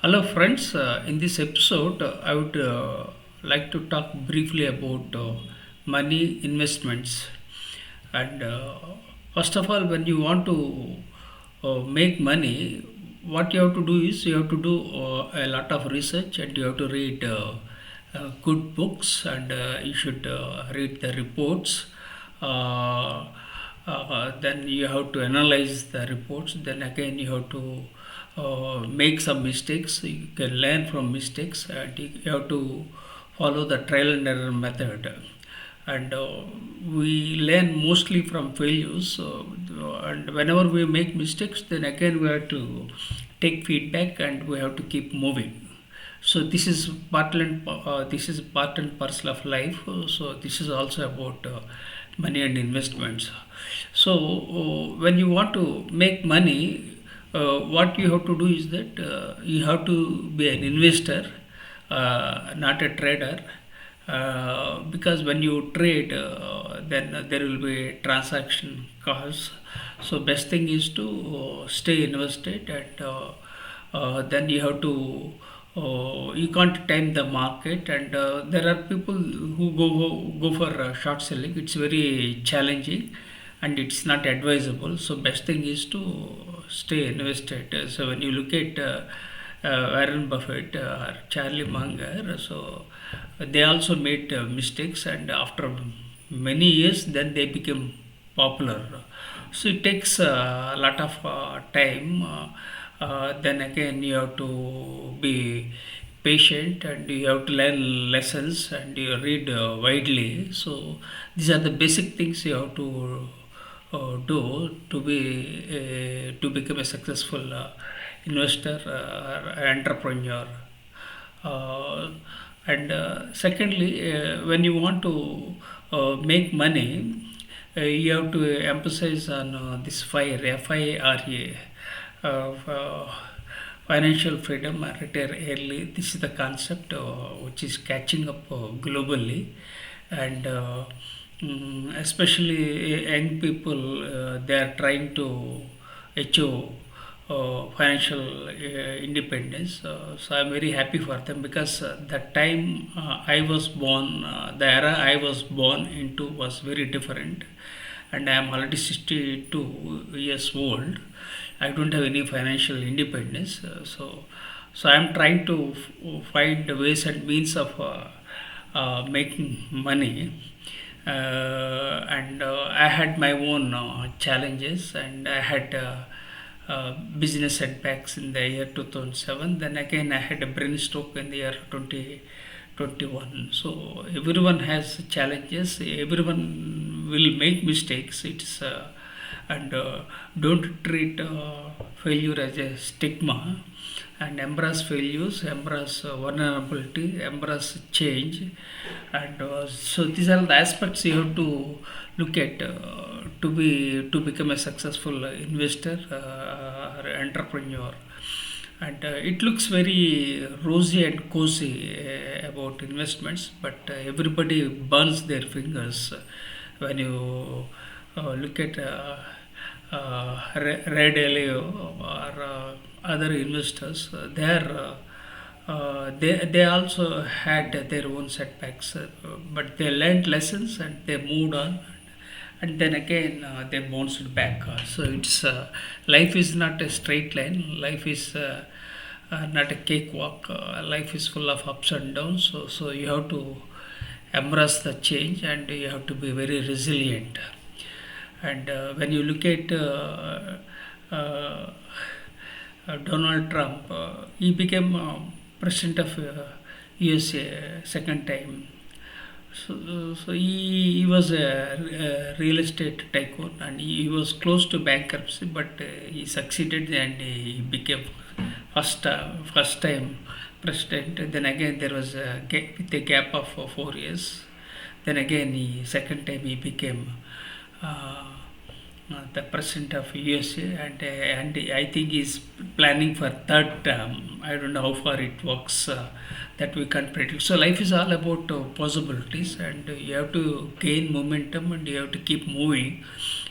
Hello, friends. In this episode, I would like to talk briefly about money investments. And first of all, when you want to make money, what you have to do is you have to do a lot of research and you have to read good books and you should read the reports. Then you have to analyze the reports. Then again, you have to make some mistakes. You can learn from mistakes and you have to follow the trial and error method. And we learn mostly from failures. And whenever we make mistakes, then again we have to take feedback and we have to keep moving. So this is part and parcel of life. So this is also about money and investments. So when you want to make money, what you have to do is that you have to be an investor, not a trader. Because when you trade, then there will be transaction costs. So best thing is to stay invested and then you have to you can't time the market and there are people who go for short selling. It's very challenging and it's not advisable. So best thing is to stay invested. So when you look at Warren Buffett or Charlie Munger, so they also made mistakes and after many years then they became popular. So it takes a lot of time. Then again you have to be patient and you have to learn lessons and you read widely. So these are the basic things you have to do to become a successful investor or entrepreneur. Uh, and secondly, when you want to make money, you have to emphasize on this FIRE, FIRE, financial freedom and retire early. This is the concept which is catching up globally, and especially young people, they are trying to achieve financial independence. So I'm very happy for them because the time I was born, the era I was born into was very different, and I am already 62 years old. I don't have any financial independence. So I'm trying to find ways and means of making money. And I had my own challenges, and I had business setbacks in the year 2007. Then again, I had a brain stroke in the year 2021. So everyone has challenges. Everyone will make mistakes. It's and don't treat failure as a stigma and embrace failures, embrace vulnerability, embrace change. And so these are the aspects you have to look at to become a successful investor or entrepreneur. And it looks very rosy and cozy about investments, but everybody burns their fingers when you look at Red Dalio or other investors. They also had their own setbacks, but they learned lessons and they moved on, and then again they bounced back. So it's life is not a straight line. Life is not a cakewalk. Life is full of ups and downs. So you have to embrace the change and you have to be very resilient. And when you look at uh, Donald Trump, he became president of USA second time. So he was a real estate tycoon and he was close to bankruptcy, but he succeeded and he became first time president. Then again there was with a gap of 4 years. Then again second time he became uh, the president of USA, and I think he's planning for third term. I don't know how far it works. That we can't predict. So life is all about possibilities, and you have to gain momentum and you have to keep moving.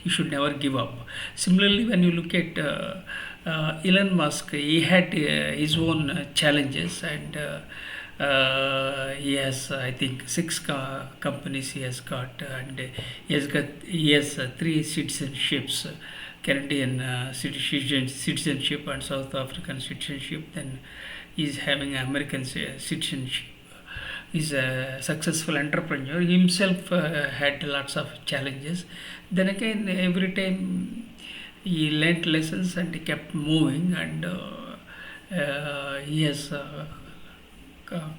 You should never give up. Similarly, when you look at Elon Musk, he had his own challenges, and he has, I think, six companies he has got, and he has three citizenships, Canadian citizenship and South African citizenship. Then he's having American citizenship. He's a successful entrepreneur. He himself had lots of challenges. Then again, every time he learnt lessons and he kept moving, and he has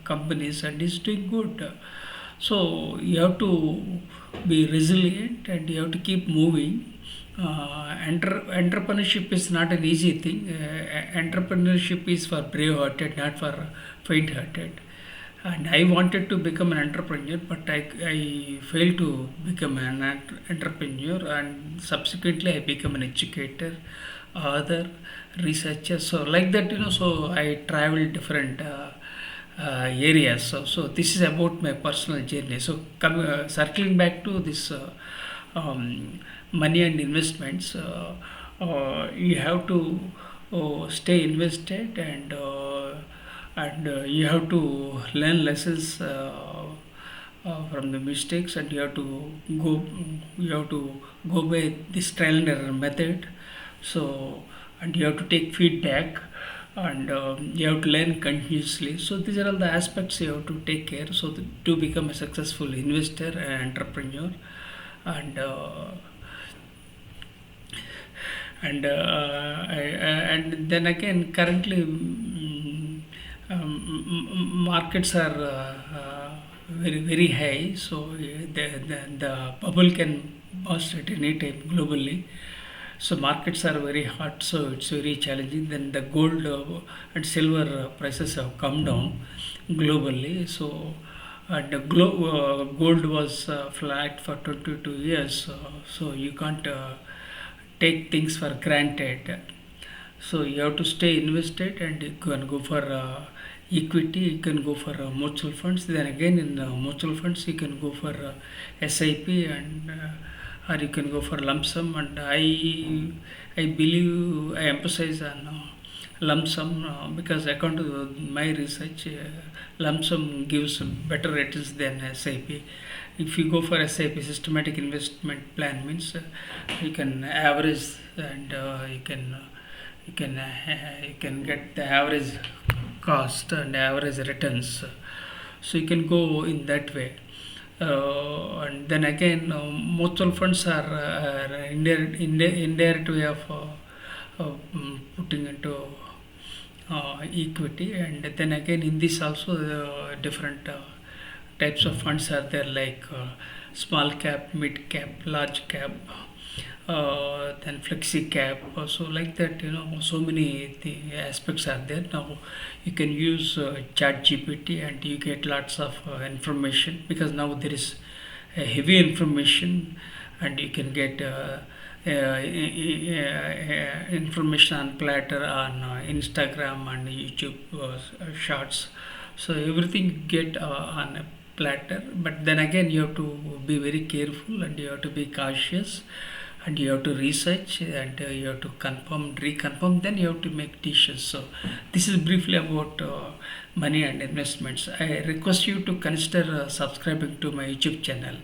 companies and he's doing good. So you have to be resilient and you have to keep moving. Entrepreneurship is not an easy thing. Entrepreneurship is for brave-hearted, not for faint-hearted. And I wanted to become an entrepreneur, but I failed to become an entrepreneur, and subsequently I became an educator, author, researcher. So like that, so I traveled different areas. So this is about my personal journey. So circling back to this money and investments, you have to stay invested, and you have to learn lessons from the mistakes, and you have to go by this trial and error method. So, and you have to take feedback, and you have to learn continuously. So these are all the aspects you have to take care, so to become a successful investor and entrepreneur. And and then again, currently markets are very high, so the bubble can burst at any time globally. So markets are very hot, so it's very challenging. Then the gold and silver prices have come down globally. So and gold was flat for 22 years, so you can't take things for granted. So you have to stay invested, and you can go for equity, you can go for mutual funds. Then again, in mutual funds, you can go for SIP, and or you can go for lump sum. And I believe I emphasize on lump sum because according to my research, lump sum gives better returns than SIP. If you go for SIP, systematic investment plan, means you can average, and you can get the average cost and average returns. So you can go in that way. And then again, mutual funds are indirect way of putting into equity. And then again, in this also different types of funds are there, like small cap, mid cap, large cap, then flexi cap. So like that, so many aspects are there. Now you can use chat GPT, and you get lots of information, because now there is heavy information, and you can get information on platter, on Instagram and YouTube shorts. So everything get on a platter. But then again, you have to be very careful, and you have to be cautious, and you have to research, and you have to confirm, reconfirm, then you have to make decisions. So this is briefly about money and investments. I request you to consider subscribing to my YouTube channel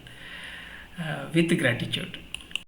with gratitude.